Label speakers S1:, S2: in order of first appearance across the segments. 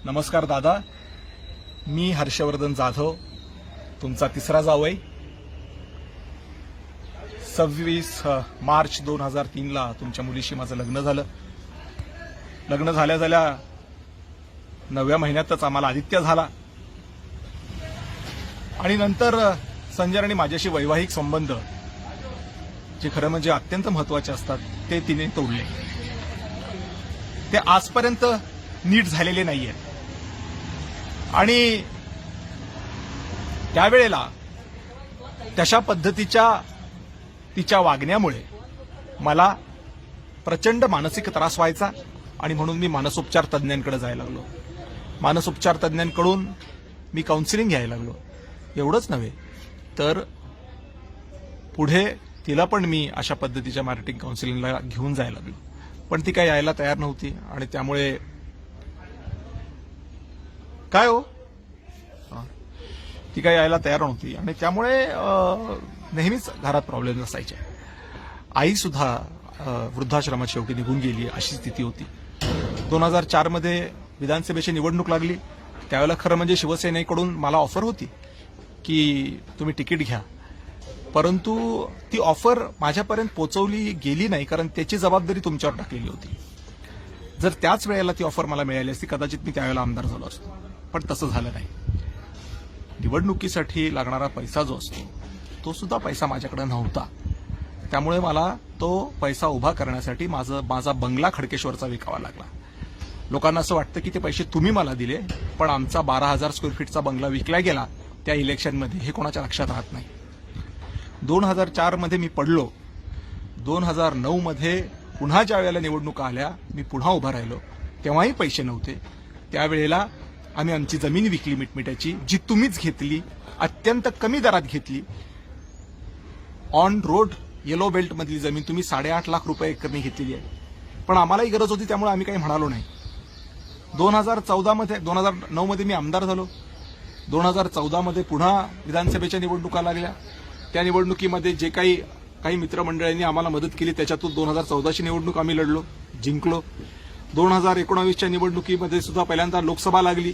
S1: नमस्कार दादा, मी हर्षवर्धन जाधव, तुमचा तिसरा जावई. 26 मार्च 2003ला तुमच्या मुलीशी माझं लग्न झालं. लग्न झाल्या झाल्या 9व्या महिन्यातच आम्हाला आदित्य झाला आणि नंतर संजय आणि माझ्याशी वैवाहिक संबंध जे खरं म्हणजे अत्यंत महत्वाचे असतात ते तिने तोडले. ते आजपर्यंत नीट झालेले नाहीयेत आणि त्यावेळेला तशा पद्धतीच्या तिच्या वागण्यामुळे मला प्रचंड मानसिक त्रास व्हायचा आणि म्हणून मी मानसोपचार तज्ञांकडे जायला लागलो. मानसोपचार तज्ञांकडून मी काउन्सिलिंग घ्यायला लागलो. एवढंच नव्हे तर पुढे तिला पण मी अशा पद्धतीच्या मार्केटिंग काउन्सिलिंगला घेऊन जायला लागलो, पण ती काही यायला तयार नव्हती आणि त्यामुळे काय हो ती काही यायला तयार नव्हती आणि त्यामुळे नेहमीच घरात प्रॉब्लेम असायचे. आई सुद्धा वृद्धाश्रमात शेवटी निघून गेली अशी स्थिती होती. 2004 मध्ये विधानसभेची निवडणूक लागली. त्यावेळेला खरं म्हणजे शिवसेनेकडून मला ऑफर होती की तुम्ही तिकीट घ्या, परंतु ती ऑफर माझ्यापर्यंत पोहोचवली गेली नाही कारण त्याची जबाबदारी तुमच्यावर टाकलेली होती. जर त्याच वेळेला ती ऑफर मला मिळाली असती कदाचित मी त्यावेळेला आमदार झालो असतो, पण तसं झालं नाही. निवडणुकीसाठी लागणारा पैसा जो असतो तो सुद्धा पैसा माझ्याकडे नव्हता. त्यामुळे मला तो पैसा उभा करण्यासाठी माझा बंगला खडकेश्वरचा विकावा लागला. लोकांना असं वाटतं की ते पैसे तुम्ही मला दिले, पण आमचा 12,000 स्क्वेअर फीटचा बंगला विकला गेला त्या इलेक्शनमध्ये, हे कोणाच्या लक्षात राहत नाही. 2004 मध्ये मी पडलो. 2009 मध्ये पुन्हा ज्या वेळेला निवडणुका आल्या मी पुन्हा उभा राहिलो, तेव्हाही पैसे नव्हते. त्यावेळेला आम्ही आमची जमीन विकली मिटमिट्याची, जी तुम्हीच घेतली, अत्यंत कमी दरात घेतली. ऑन रोड येलो बेल्ट मधली जमीन तुम्ही 8.5 लाख रुपये एकरने घेतलेली आहे, पण आम्हालाही गरज होती त्यामुळे आम्ही काही म्हणालो नाही. 2009 मध्ये मी आमदार झालो. 2014 मध्ये पुन्हा विधानसभेच्या निवडणुका लागल्या. त्या निवडणुकीमध्ये जे काही मित्रमंडळांनी आम्हाला मदत केली त्याच्यातून 2014ची निवडणूक आम्ही लढलो, जिंकलो. 2019च्या निवडणुकीमध्ये सुद्धा पहिल्यांदा लोकसभा लागली.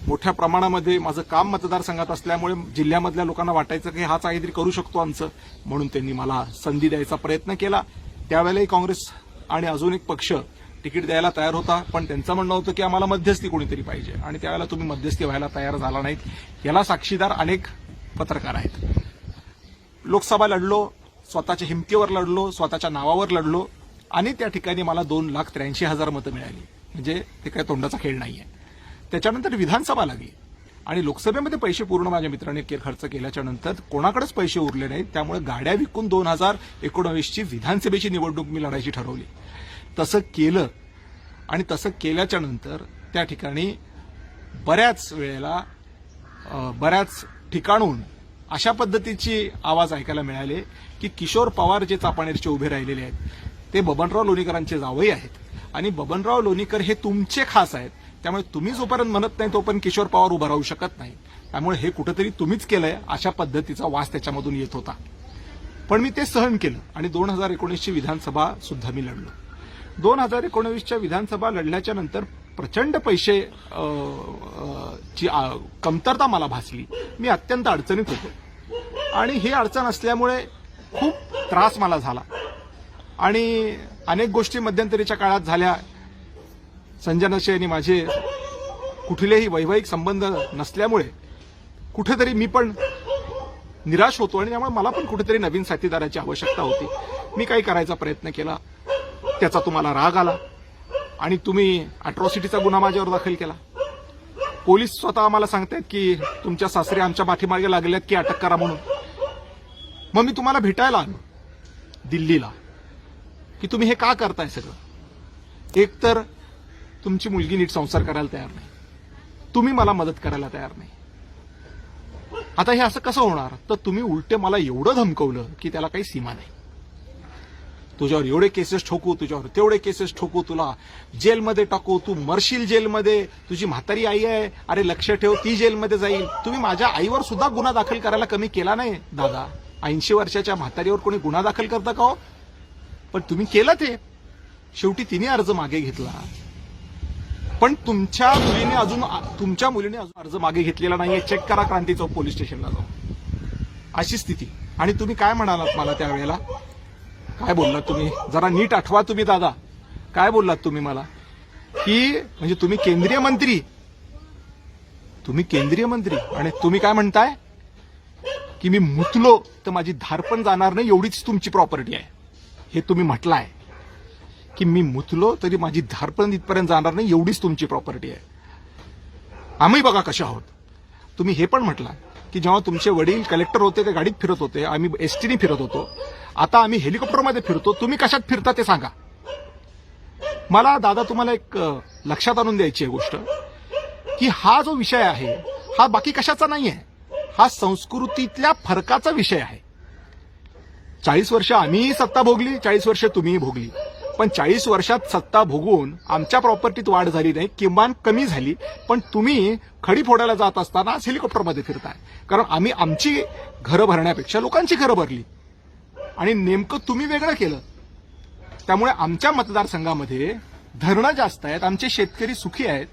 S1: मोठ्या प्रमाणामध्ये माझं काम मतदारसंघात असल्यामुळे जिल्ह्यामधल्या लोकांना वाटायचं की हाच काहीतरी करू शकतो आमचं, म्हणून त्यांनी मला संधी द्यायचा प्रयत्न केला. त्यावेळेलाही काँग्रेस आणि अजून एक पक्ष तिकीट द्यायला तयार होता, पण त्यांचं म्हणणं होतं की आम्हाला मध्यस्थी कोणीतरी पाहिजे आणि त्यावेळेला तुम्ही मध्यस्थी व्हायला तयार झाला नाहीत. याला साक्षीदार अनेक पत्रकार आहेत. लोकसभा लढलो, स्वतःच्या हिमतीवर लढलो, स्वतःच्या नावावर लढलो आणि त्या ठिकाणी मला 2,83,000 मतं मिळाली. म्हणजे ते काही तोंडाचा खेळ नाहीये. त्याच्यानंतर विधानसभा लागली आणि लोकसभेमध्ये पैसे पूर्ण माझ्या मित्राने खर्च केल्याच्या नंतर कोणाकडेच पैसे उरले नाहीत. त्यामुळे गाड्या विकून 2019ची विधानसभेची निवडणूक मी लढायची ठरवली. तसं केलं आणि तसं केल्याच्या नंतर त्या ठिकाणी बऱ्याच वेळेला बऱ्याच ठिकाणून अशा पद्धतीची आवाज ऐकायला मिळाले की किशोर पवार जे चापानेरचे उभे राहिलेले आहेत ते बबनराव लोणीकरांचे जावई आहेत आणि बबनराव लोणीकर हे तुमचे खास आहेत. त्यामुळे तुम्ही जोपर्यंत म्हणत नाही तोपर्यंत किशोर पवार उभा राहू शकत नाही. त्यामुळे हे कुठेतरी तुम्हीच केलंय अशा पद्धतीचा वास त्याच्यामधून येत होता. पण मी ते सहन केलं आणि 2019ची विधानसभा सुद्धा मी लढलो. 2019च्या विधानसभा लढल्याच्या नंतर प्रचंड पैसे ची कमतरता मला भासली. मी अत्यंत अडचणीत होतो आणि ही अडचण असल्यामुळे खूप त्रास मला झाला आणि अनेक गोष्टी मध्यंतरीच्या काळात झाल्या. संजय नशे आणि माझे कुठलेही वैवाहिक संबंध नसल्यामुळे कुठेतरी मी पण निराश होतो आणि त्यामुळे मला पण कुठेतरी नवीन साथीदाराची आवश्यकता होती. मी काही करायचा प्रयत्न केला, त्याचा तुम्हाला राग आला आणि तुम्ही अॅट्रॉसिटीचा गुन्हा माझ्यावर दाखल केला. पोलीस स्वतः आम्हाला सांगतायत की तुमच्या सासरे आमच्या पाठीमागे लागल्यात की अटक करा म्हणून. मग मी तुम्हाला भेटायला आलो दिल्लीला की तुम्ही हे का करताय सगळं. एक तर तुमची मुलगी नीट संसार करायला तयार नाही, तुम्ही मला मदत करायला तयार नाही. आता हे असं कसं होणार, तर तुम्ही उलटे मला एवढं धमकवलं की त्याला काही सीमा नाही. तुझ्यावर एवढे केसेस ठोकू, तुझ्यावर तेवढे केसेस ठोकू, तुला जेलमध्ये टाकू, तू मरशील जेलमध्ये, तुझी म्हातारी आई आहे, अरे लक्ष ठेव ती जेलमध्ये जाईल. तुम्ही माझ्या आईवर सुद्धा गुन्हा दाखल करायला कमी केला नाही दादा. 80 वर्षाच्या म्हातारीवर कोणी गुन्हा दाखल करतं का हो? पण तुम्ही केलं ते. शेवटी तिने अर्ज मागे घेतला पण तुमच्या मुलीने अजून अर्ज मागे घेतलेला नाहीये. चेक करा क्रांती चौक पोलीस स्टेशनला जाऊन. अशी स्थिती. आणि तुम्ही काय म्हणालात मला त्यावेळेला? काय बोललात तुम्ही? जरा नीट आठवा तुम्ही दादा. काय बोललात तुम्ही मला? की म्हणजे तुम्ही केंद्रीय मंत्री आणि तुम्ही काय म्हणताय की मी मुतलो तर माझी धार पण जाणार नाही एवढीच तुमची प्रॉपर्टी आहे. हे तुम्ही म्हटलंय की मी मुतलो तरी माझी धार पण इथपर्यंत जाणार नाही एवढीच तुमची प्रॉपर्टी आहे. आम्ही बघा कशा आहोत. तुम्ही हे पण म्हटलं की जेव्हा तुमचे वडील कलेक्टर होते ते गाडीत फिरत होते, आम्ही एसटीने फिरत होतो, आता आम्ही हेलिकॉप्टरमध्ये फिरतो, तुम्ही कशात फिरता ते सांगा. मला दादा तुम्हाला एक लक्षात आणून द्यायची आहे गोष्ट की हा जो विषय आहे हा बाकी कशाचा नाही आहे. हा संस्कृतीतल्या फरकाचा विषय आहे. 40 वर्ष आम्हीही सत्ता भोगली, 40 वर्ष तुम्हीही भोगली. पण 40 वर्षात सत्ता भोगून आमच्या प्रॉपर्टीत वाढ झाली नाही, किमान कमी झाली. पण तुम्ही खडी फोडायला जात असताना आज हेलिकॉप्टरमध्ये फिरताय. कारण आम्ही आमची घरं भरण्यापेक्षा लोकांची घरं भरली आणि नेमकं तुम्ही वेगळं केलं. त्यामुळे आमच्या मतदारसंघामध्ये धरणं जास्त आहेत, आमचे शेतकरी सुखी आहेत,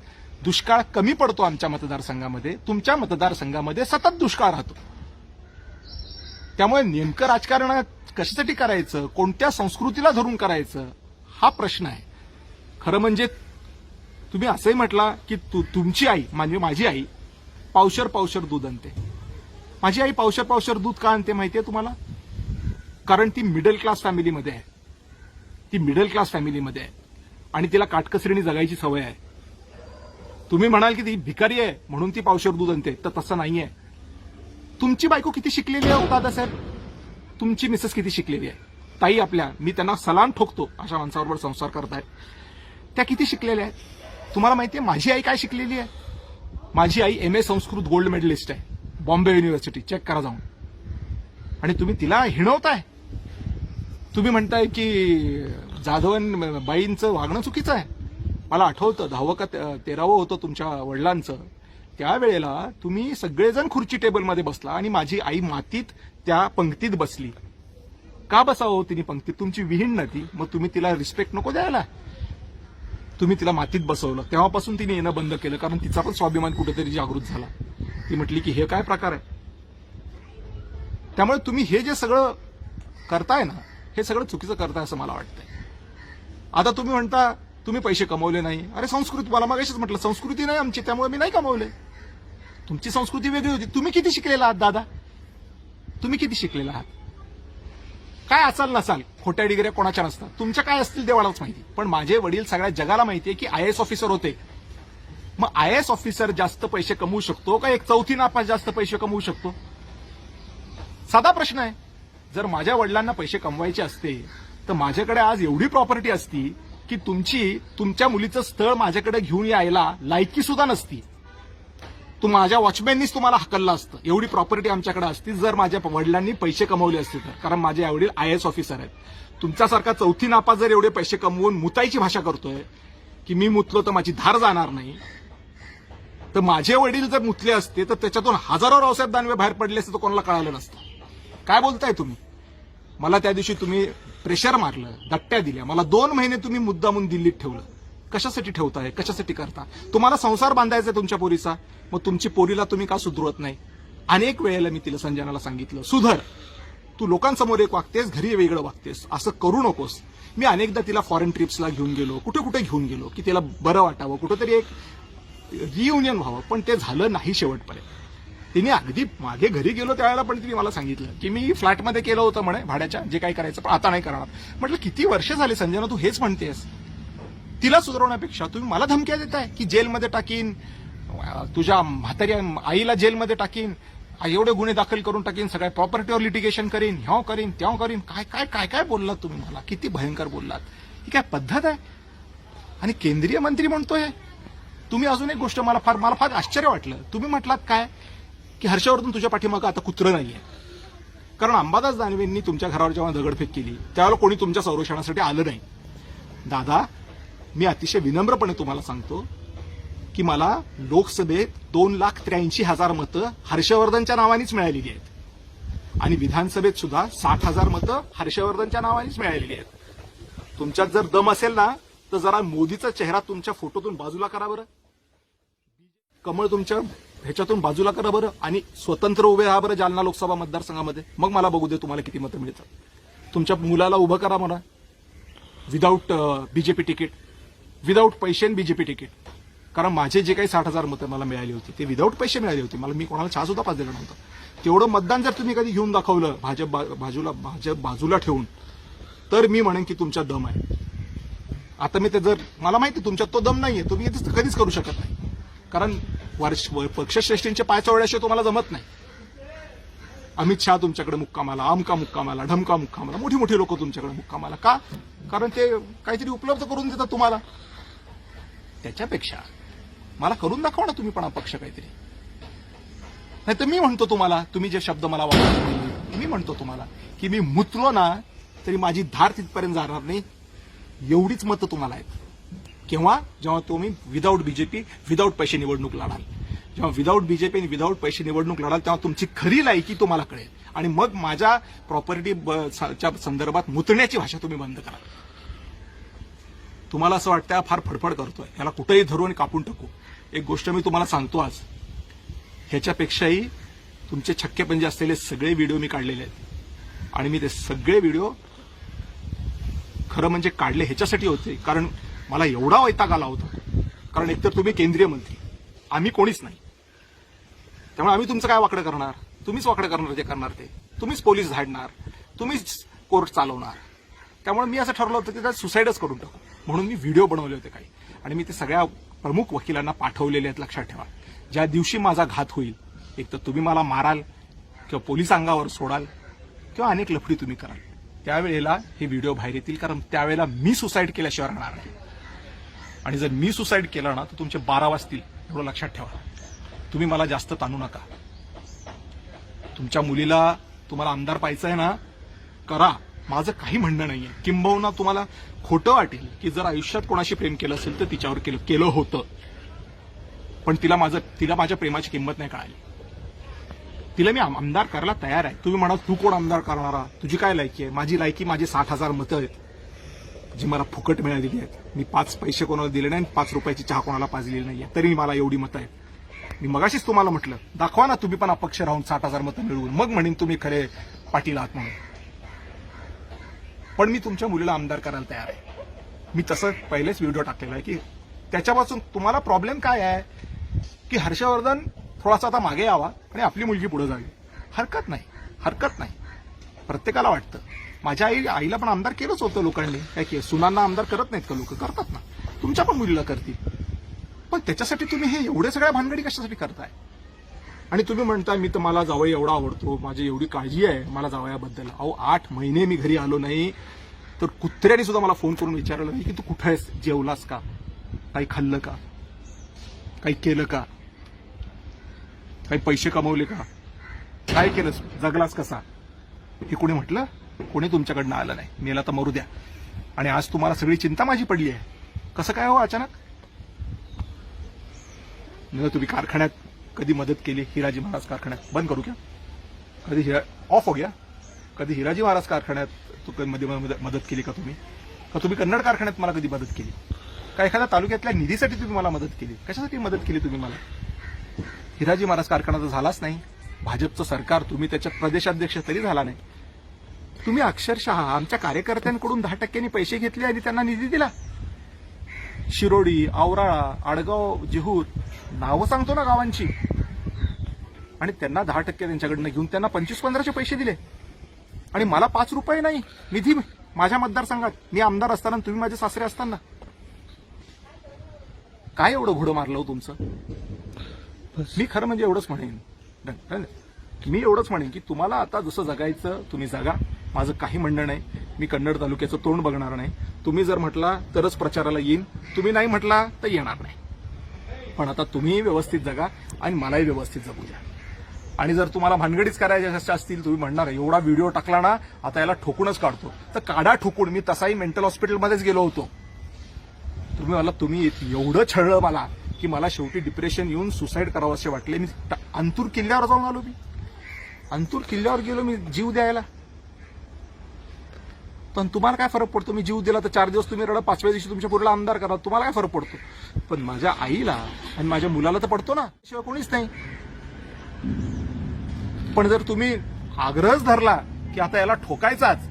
S1: दुष्काळ कमी पडतो आमच्या मतदारसंघामध्ये. तुमच्या मतदारसंघामध्ये सतत दुष्काळ राहतो. त्यामुळे नेमकं राजकारण कशासाठी करायचं, कोणत्या संस्कृतीला धरून करायचं, हा प्रश्न आहे. खरं म्हणजे तुम्ही असंही म्हटला की तुमची आई म्हणजे माझी आई पावशर दूध आणते. माझी आई पावशर दूध का आणते माहितीये तुम्हाला? कारण ती मिडल क्लास फॅमिलीमध्ये आहे. आणि तिला काटकसरीने जगायची सवय आहे. तुम्ही म्हणाल की ती भिकारी आहे म्हणून ती पावशर दूध आणते, तर तसं नाहीये. तुमची बायको किती शिकलेली आहे दादासाहेब? तुमची मिसेस किती शिकलेली आहे? ताई आपल्या, मी त्यांना सलाम ठोकतो अशा माणसाबरोबर संसार करतायत. त्या किती शिकलेल्या आहेत? तुम्हाला माहितीये माझी आई काय शिकलेली आहे? माझी आई MA संस्कृत गोल्ड मेडलिस्ट आहे, बॉम्बे युनिव्हर्सिटी. चेक करा जाऊन. आणि तुम्ही तिला हिणवताय. तुम्ही म्हणताय की जाधवन बाईंचं वागणं चुकीचं आहे. मला आठवतं 10वं का 13वं होतं तुमच्या वडिलांचं. त्यावेळेला तुम्ही सगळेजण खुर्ची टेबलमध्ये बसला आणि माझी आई मातीत त्या पंक्तीत बसली. का बसावं तिने पंक्तीत? तुमची विहीण ना ती, मग तुम्ही तिला रिस्पेक्ट नको द्यायला? तुम्ही तिला मातीत बसवलं. तेव्हापासून तिने येणं बंद केलं, कारण तिचा पण स्वाभिमान कुठेतरी जागृत झाला. ती म्हटली की हे काय प्रकार आहे. त्यामुळे तुम्ही हे जे सगळं करताय ना, हे सगळं चुकीचं करताय असं मला वाटतंय. आता तुम्ही म्हणता तुम्ही पैसे कमवले नाही. अरे संस्कृती, मला मागाशीच म्हटलं संस्कृती नाही आमची, त्यामुळे मी नाही कमवले. तुमची संस्कृती वेगळी होती. तुम्ही किती शिकलेला आहात दादा? तुम्ही किती शिकलेला आहात? काय असाल नसाल, खोट्या डिग्र्या कोणाच्या नसतात. तुमच्या काय असतील देवालाच माहिती. पण माझे वडील सगळ्या जगाला माहितीये की IAS ऑफिसर होते. मग IAS ऑफिसर जास्त पैसे कमवू शकतो का एक चौथी नापास जास्त पैसे कमवू शकतो? साधा प्रश्न आहे. जर माझ्या वडिलांना पैसे कमवायचे असते तर माझ्याकडे आज एवढी प्रॉपर्टी असती की तुमच्या मुलीचं स्थळ माझ्याकडे घेऊन यायला लायकी सुद्धा नसती. माझ्या वॉचमॅननीच तुम्हाला हकललं असतं. एवढी प्रॉपर्टी आमच्याकडे असती जर माझ्या वडिलांनी पैसे कमवले असते तर. कारण माझे वडील IAS ऑफिसर आहेत. तुमच्यासारखा चौथी नापास जर एवढे पैसे कमवून मुतायची भाषा करतोय की मी मुतलो तर माझी धार जाणार नाही, तर माझे वडील जर मुतले असते तर त्याच्यातून हजारो रावसाहेब दानवे बाहेर पडले असते तर कोणाला कळालं नसतं. काय बोलताय तुम्ही? मला त्या दिवशी तुम्ही प्रेशर मारलं, दट्ट्या दिल्या. मला 2 महिने तुम्ही मुद्दामून दिल्लीत ठेवलं. कशासाठी ठेवताय? कशासाठी करता? तुम्हाला संसार बांधायचा आहे तुमच्या पोरीचा, मग तुमची पोरीला तुम्ही का सुधरवत नाही? अनेक वेळेला मी तिला संजनाला सांगितलं, सुधर, तू लोकांसमोर एक वागतेस, घरी वेगळं वागतेस, असं करू नकोस. मी अनेकदा तिला फॉरेन ट्रिप्सला घेऊन गेलो, कुठे कुठे घेऊन गेलो की तिला बरं वाटावं, कुठेतरी एक रियुनियन व्हावं. पण ते झालं नाही शेवटपर्यंत. तिने अगदी मागे घरी गेलो त्यावेळेला पण तिने मला सांगितलं की मी फ्लॅटमध्ये केलं होतं म्हणे भाड्याच्या, जे काही करायचं पण आता नाही करणार. म्हटलं किती वर्ष झाले संजना तू हेच म्हणतेस? तिला सुधारवण्यापेक्षा तुम्ही मला धमक्या देताय की जेलमध्ये टाकीन, तुझ्या म्हाताऱ्या आईला जेलमध्ये टाकीन, एवढे गुन्हे दाखल करून टाकीन, सगळ्या प्रॉपर्टीवर लिटिगेशन करीन, ह्याव करीन त्याव करीन. काय काय काय काय बोललात तुम्ही मला? किती भयंकर बोललात. ही काय पद्धत आहे? आणि केंद्रीय मंत्री म्हणतोय. तुम्ही अजून एक गोष्ट मला फार आश्चर्य वाटलं. तुम्ही म्हटलात काय की हर्षवर्धन तुझ्या पाठीमागं आता कुत्रं नाहीये. कारण अंबादास दानवेंनी तुमच्या घरावर जेव्हा दगडफेक केली त्यावेळेला कोणी तुमच्या संरक्षणासाठी आलं नाही. दादा, मी अतिशय विनम्रपणे तुम्हाला सांगतो की मला लोकसभेत 2,83,000 मतं हर्षवर्धनच्या नावानेच मिळालेली आहेत आणि विधानसभेत सुद्धा 60,000 मतं हर्षवर्धनच्या नावानेच मिळालेली आहेत. तुमच्यात जर दम असेल ना तर जरा मोदीचा चेहरा तुमच्या फोटोतून बाजूला करा बरं, कमळ तुमच्या ह्याच्यातून बाजूला करा बरं, आणि स्वतंत्र उभे राहा बरं जालना लोकसभा मतदारसंघामध्ये. मग मला बघू दे तुम्हाला किती मतं मिळतात. तुमच्या मुलाला उभं करा म्हणा विदाऊट बीजेपी तिकीट, विदाऊट पैसे बीजेपी तिकीट. कारण माझे जे काही 60,000 मतं मला मिळाली होती ते विदाऊट पैसे मिळाली होती. मी कोणाला चहा सुद्धा पाच दिला नव्हता. तेवढं मतदान जर तुम्ही कधी घेऊन दाखवलं भाजप बाजूला ठेवून, तर मी म्हणेन की तुमचा दम आहे. आता मी ते जर मला माहिती तुमच्यात तो दम नाहीये, तुम्ही कधीच करू शकत नाही. कारण पक्षश्रेष्ठींचे पाय चोळल्याशिवाय तुम्हाला जमत नाही. अमित शहा तुमच्याकडे मुक्कामाला, आमका मुक्कामाला, ढमका मुक्कामाला, मोठी मोठी लोक तुमच्याकडे मुक्कामाला. का? कारण ते काहीतरी उपलब्ध करून देतात तुम्हाला. त्याच्यापेक्षा मला करून दाखवा ना तुम्ही पण पक्ष काहीतरी. नाही तर मी म्हणतो तुम्हाला, तुम्ही जे शब्द मला वापरले, मी म्हणतो तुम्हाला की मी मुतलो ना तरी माझी धार तिथपर्यंत जाणार नाही. एवढीच मतं तुम्हाला आहेत. केव्हा? जेव्हा तुम्ही विदाऊट बीजेपी, विदाऊट पैसे निवडणूक लढाल. जेव्हा विदाऊट बीजेपी आणि विदाऊट पैसे निवडणूक लढाल तेव्हा तुमची खरी लायकी तुम्हाला कळेल. आणि मग माझ्या प्रॉपर्टीच्या संदर्भात मुतण्याची भाषा तुम्ही बंद करा. तुम्हाला असं वाटतं फार फडफड करतोय, याला कुठेही धरून कापून टाकू. एक गोष्ट मी तुम्हाला सांगतो आज, ह्याच्यापेक्षाही तुमचे छक्केपंजे असलेले सगळे व्हिडिओ मी काढलेले आहेत. आणि मी ते सगळे व्हिडिओ खरं म्हणजे काढले ह्याच्यासाठी होते कारण मला एवढा वैताग आला होता. कारण एकतर तुम्ही केंद्रीय मंत्री, आम्ही कोणीच नाही. त्यामुळे आम्ही तुमचं काय वाकडं करणार? तुम्हीच वाकडं करणार, जे करणार ते तुम्हीच पोलीस झाडणार, तुम्हीच कोर्ट चालवणार. त्यामुळे मी असं ठरवलं होतं की त्यात सुसाईडच करून टाकू. म्हणून मी व्हिडिओ बनवले होते काही, आणि मी ते सगळ्या प्रमुख वकिलांना पाठवलेले आहेत. लक्षात ठेवा, ज्या दिवशी माझा घात होईल, एक तर तुम्ही मला माराल किंवा पोलीस अंगावर सोडाल किंवा अनेक लफडी तुम्ही कराल, त्यावेळेला हे व्हिडिओ बाहेर येतील. कारण त्यावेळेला मी सुसाईड केल्याशिवाय राहणार नाही. आणि जर मी सुसाईड केलं ना तर तुमचे 12 वाजतील, एवढं लक्षात ठेवा. तुम्ही मला जास्त ताणू नका. तुमच्या मुलीला तुम्हाला आमदार पाहायचं आहे ना, करा. माझं काही म्हणणं नाहीये. किंबहुना तुम्हाला खोटं वाटेल की जर आयुष्यात कोणाशी प्रेम केलं असेल तर तिच्यावर केलं होतं, पण तिला माझ्या प्रेमाची किंमत नाही कळाली. तिला मी आमदार करायला तयार आहे. तुम्ही म्हणा तू कोण आमदार करणारा, तुझी काय लायकी आहे? माझी लायकी माझी 60,000 मतं आहेत जी मला फुकट मिळालेली आहेत. मी 5 पैसे कोणाला दिले नाही, 5 रुपयाची चहा कोणाला पाजलेली नाहीये, तरी मला एवढी मतं आहेत. मी मगाशीच तुम्हाला म्हटलं दाखवा ना तुम्ही पण अपक्ष राहून 60,000 मतं मिळवून, मग म्हणेन तुम्ही खरे पाटील आहात म्हणून. पण मी तुमच्या मुलीला आमदार करायला तयार आहे. मी तसं पहिलेच व्हिडिओ टाकलेला आहे की त्याच्यापासून तुम्हाला प्रॉब्लेम काय आहे की हर्षवर्धन थोडासा आता मागे यावा आणि आपली मुलगी पुढे जावी. हरकत नाही. प्रत्येकाला वाटतं. माझ्या आईला पण आमदार केलंच होतं लोकांनी. काय की सुनांना आमदार करत नाहीत का लोक? करतात ना. तुमच्या पण मुलीला करतील. पण त्याच्यासाठी तुम्ही हे एवढे सगळ्या भानगडी कशासाठी करताय? आणि तुम्ही म्हणताय मी तर मला जावई एवढा आवडतो, माझी एवढी काळजी आहे मला जावयाबद्दल. अहो 8 महिने मी घरी आलो नाही तर कुत्र्याने सुद्धा मला फोन करून विचारलं नाही की तू कुठे आहेस, जेवलास का, काही खाल्लं का, काही केलं का, काही पैसे कमवले का, काय केलंस, जगलास कसा, हे कोणी म्हटलं? कोणी तुमच्याकडनं आलं नाही. मेला तर मरू द्या. आणि आज तुम्हाला सगळी चिंता माझी पडली आहे. कसं काय हो अचानक? तुम्ही कारखान्यात कधी मदत केली? हिराजी महाराज कारखान्यात बंद करू क्या? कधी ऑफ हो गया? कधी हिराजी महाराज कारखान्यात मध्ये मदत केली का तुम्ही? का तुम्ही कन्नड कारखान्यात मला कधी मदत केली? का एखाद्या तालुक्यातल्या निधीसाठी तुम्ही मला मदत केली? कशासाठी मदत केली तुम्ही मला? हिराजी महाराज कारखाना तर झालाच नाही. भाजपचं सरकार, तुम्ही त्याच्यात प्रदेशाध्यक्ष तरी झाला नाही. तुम्ही अक्षरशः आमच्या कार्यकर्त्यांकडून 10% पैसे घेतले आणि त्यांना निधी दिला. शिरोडी, औराळा, आडगाव, जेहूर नावं सांगतो ना गावांची, आणि त्यांना 10% त्यांच्याकडनं घेऊन त्यांना 25-15चे पैसे दिले. आणि मला 5 रुपये नाही निधी माझ्या मतदारसंघात, मी आमदार असताना तुम्ही माझे सासरे असताना. काय एवढं घोडं मारलं हो तुमचं? मी खरं म्हणजे एवढंच म्हणेन, मी एवढंच म्हणेन की तुम्हाला आता जसं जगायचं तुम्ही जगा. माझं काही म्हणणं नाही. मी कन्नड तालुक्याचं तोंड बघणार नाही. तुम्ही जर म्हटला तरच प्रचाराला येईन, तुम्ही नाही म्हटला तर येणार नाही. पण आता तुम्ही व्यवस्थित जगा आणि मलाही व्यवस्थित जगू द्या. आणि जर तुम्हाला भानगडीच करायच्या असतील, तुम्ही म्हणणार एवढा व्हिडिओ टाकला ना आता याला ठोकूनच काढतो, तर काढा ठोकून. मी तसाही मेंटल हॉस्पिटलमध्येच गेलो होतो. तुम्ही एवढं छळलं मला की मला शेवटी डिप्रेशन येऊन सुसाईड करावं असे वाटले. मी अंतूर किल्ल्यावर जाऊन आलो. अंतूर किल्ल्यावर गेलो मी जीव द्यायला. पण तुम्हाला काय फरक पडतो? मी जीव दिला तर 4 दिवस तुम्ही रडा, 5व्या दिवशी तुमच्या पोरीला आमदार करा, तुम्हाला काय फरक पडतो? पण माझ्या आईला आणि माझ्या मुलाला तर पडतो ना, शिवाय कोणीच नाही. पण जर तुम्ही आग्रहच धरला की आता याला ठोकायचाच,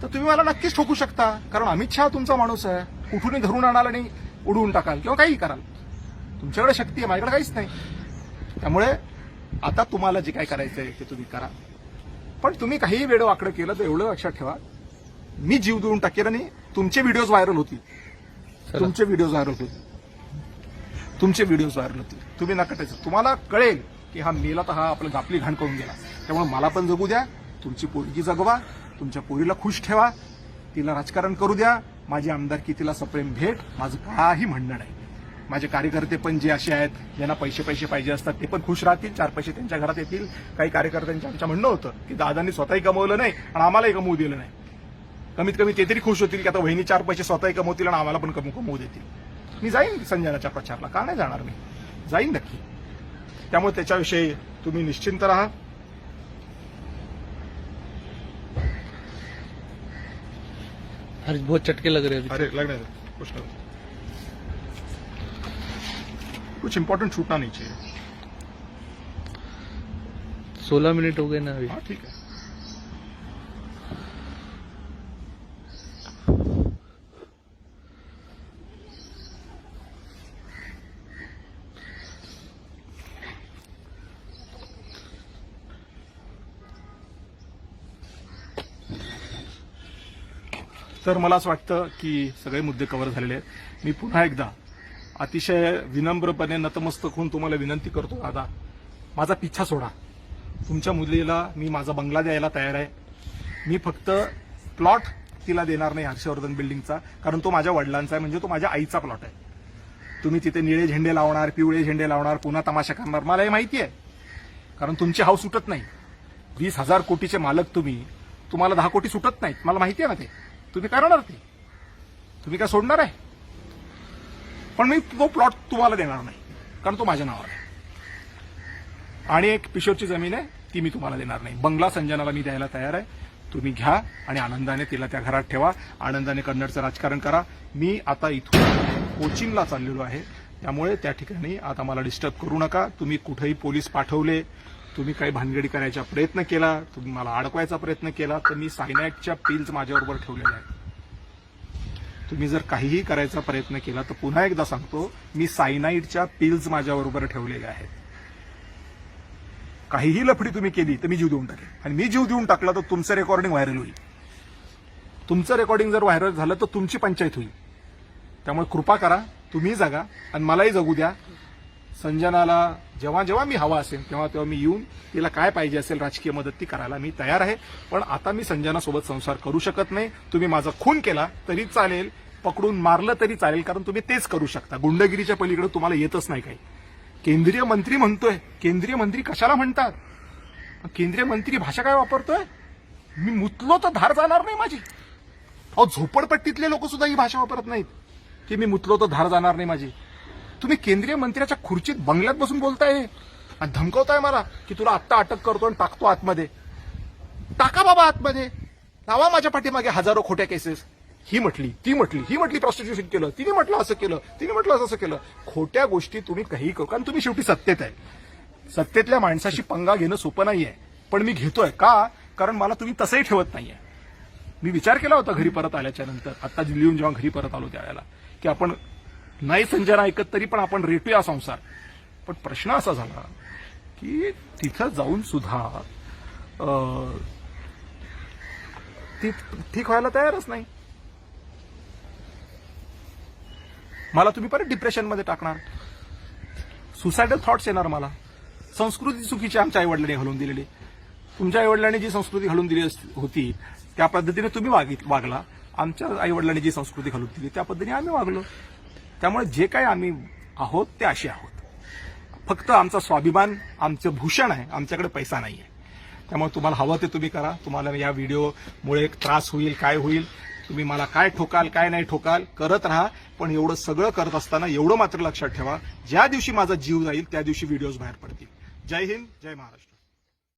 S1: तर तुम्ही मला नक्कीच ठोकू शकता, कारण अमित शहा तुमचा माणूस आहे. कुठूनही धरून आणाल आणि उडवून टाकाल किंवा काही कराल. तुमच्याकडे शक्ती आहे, माझ्याकडे काहीच नाही. त्यामुळे आता तुम्हाला जे काय करायचंय ते तुम्ही करा. पण तुम्ही काहीही वेळ वाकडं केलं तर एवढं लक्षात ठेवा, मी जीव देऊन टाकेल आणि तुमचे व्हिडिओज व्हायरल होतील. तुमचे व्हिडिओज व्हायरल होतील. तुम्ही नका त्याचं. तुम्हाला कळेल की हा मेला तर हा आपली घाण करून गेला. त्यामुळे मला पण जगू द्या, तुमची पोरगी जगवा, तुमच्या पोरीला खुश ठेवा, तिला राजकारण करू द्या, माझी आमदारकी तिला सप्रेम भेट, माझं काही म्हणणं नाही. माझे कार्यकर्ते पण जे असे आहेत ज्यांना पैसे पाहिजे असतात ते पण खुश राहतील, 4 पैसे त्यांच्या घरात येतील. काही कार्यकर्त्यांचं आमचं म्हणणं होतं की दादांनी स्वतःही कमवलं नाही आणि आम्हालाही कमवू दिलं नाही. कमीत कमी ते तरी खुश होतील की आता वहिनी 4 पैसे स्वतःही कमवतील आणि आम्हाला पण कमवू देतील. मी जाईन संजनाच्या प्रचारला, का नाही जाणार? मी जाईन नक्की. त्यामुळे त्याच्याविषयी तुम्ही निश्चिंत राहा.
S2: हर्ष बहुत चटके लग रहे हैं.
S1: अरे लगने दो, कुछ इंपॉर्टेंट छूटना नहीं चाहिए.
S2: 16 मिनट हो गए ना अभी.
S1: हाँ ठीक है. तर मला असं वाटतं की सगळे मुद्दे कव्हर झालेले आहेत. मी पुन्हा एकदा अतिशय विनम्रपणे नतमस्तक होऊन तुम्हाला विनंती करतो, दादा माझा पिच्छा सोडा. तुमच्या मुलीला मी माझा बंगला द्यायला तयार आहे. मी फक्त प्लॉट तिला देणार नाही हर्षवर्धन बिल्डिंगचा, कारण तो माझ्या वडिलांचा आहे, म्हणजे तो माझ्या आईचा प्लॉट आहे. तुम्ही तिथे निळे झेंडे लावणार, पिवळे झेंडे लावणार, पुन्हा तमाशा करणार, मला हे माहिती आहे. कारण तुमची हाव सुटत नाही. 20,000 कोटीचे मालक तुम्हाला 10 कोटी सुटत नाहीत, मला माहिती आहे ना. ते तुम्ही करणार, ते तुम्ही काय सोडणार आहे? पण मी तो प्लॉट तुम्हाला देणार नाही, कारण तो माझ्या नावावर आहे. आणि एक पिशोरची जमीन आहे, ती मी तुम्हाला देणार नाही. बंगला संजनाला मी द्यायला तयार आहे. तुम्ही घ्या आणि आनंदाने तिला त्या घरात ठेवा, आनंदाने कन्नडचं राजकारण करा. मी आता इथून कोचिंगला चाललेलो आहे, त्यामुळे त्या ठिकाणी आता मला डिस्टर्ब करू नका. तुम्ही कुठेही पोलीस पाठवले, तुम्ही काही भानगडी करायचा प्रयत्न केला, तुम्ही मला अडकवायचा प्रयत्न केला, तर मी सायनाईडच्या पिल्स माझ्याबरोबर ठेवलेल्या आहेत. तुम्ही जर काहीही करायचा प्रयत्न केला तर पुन्हा एकदा सांगतो, मी सायनाईडच्या पिल्स माझ्याबरोबर ठेवलेल्या आहेत. काहीही लफडी तुम्ही केली तर मी जीव देऊन टाकेन. आणि मी जीव देऊन टाकला तर तुमचं रेकॉर्डिंग व्हायरल होईल. तुमचं रेकॉर्डिंग जर व्हायरल झालं तर तुमची पंचायत होईल. त्यामुळे कृपा करा, तुम्ही जगा आणि मलाही जगू द्या. संजनाला जेव्हा जेव्हा मी हवा असेल तेव्हा मी येऊन तिला काय पाहिजे असेल राजकीय मदत ती करायला मी तयार आहे. पण आता मी संजनासोबत संसार करू शकत नाही. तुम्ही माझा खून केला तरी चालेल, पकडून मारलं तरी चालेल, कारण तुम्ही तेच करू शकता. गुंडगिरीच्या पलीकडे तुम्हाला येतच नाही काही. केंद्रीय मंत्री म्हणतोय, केंद्रीय मंत्री कशाला म्हणतात? केंद्रीय मंत्री भाषा काय वापरतोय? मी मुतलो तर धार जाणार नाही माझी. अहो, झोपडपट्टीतले लोक सुद्धा ही भाषा वापरत नाहीत की मी मुतलो तर धार जाणार नाही माझी. तुम्ही केंद्रीय मंत्र्याच्या खुर्चीत बंगल्यात बसून बोलताय आणि धमकवताय मला की तुला आत्ता अटक करतो आणि टाकतो आतमध्ये. टाका बाबा आतमध्ये, लावा माझ्या पाठीमागे हजारो खोट्या केसेस. ही म्हटली, ती म्हटली, ही म्हटली प्रॉस्टिट्यूशन केलं, तिने म्हटलं असं केलं, तिने म्हटलं असं केलं. खोट्या गोष्टी तुम्ही काही करू, कारण तुम्ही शेवटी सत्तेत आहे. सत्तेतल्या माणसाशी पंगा घेणं सोपं नाहीये, पण मी घेतोय का? कारण मला तुम्ही तसंही ठेवत नाहीये. मी विचार केला होता घरी परत आल्याच्या नंतर, आता दिल्लीहून जेव्हा घरी परत आलो त्यावेळेला, की आपण नाही संजना ऐकत तरी पण आपण रेटूया संसार. पण प्रश्न असा झाला की तिथं जाऊन सुद्धा ती ठीक व्हायला तयारच नाही. मला तुम्ही परत डिप्रेशनमध्ये टाकणार, सुसायडल थॉट्स येणार मला. संस्कृती चुकीची आमच्या आईवडिलांनी घालून दिलेली. तुमच्या आईवडिलांनी जी संस्कृती घालून दिली होती त्या पद्धतीने तुम्ही वागला. आमच्या आईवडिलांनी जी संस्कृती घालून दिली त्या पद्धतीने आम्ही वागलो. त्यामुळे जे काही आम्ही आहोत ते असे आहोत. फक्त आमचा स्वाभिमान आमचं भूषण आहे, आमच्याकडे पैसा नाही आहे. त्यामुळे तुम्हाला हवं ते तुम्ही करा. तुम्हाला या व्हिडिओमुळे एक त्रास होईल, काय होईल, तुम्ही मला काय ठोकाल काय नाही ठोकाल, करत राहा. पण एवढं सगळं करत असताना एवढं मात्र लक्षात ठेवा, ज्या दिवशी माझा जीव जाईल त्या दिवशी व्हिडिओज बाहेर पडतील. जय हिंद, जय महाराष्ट्र.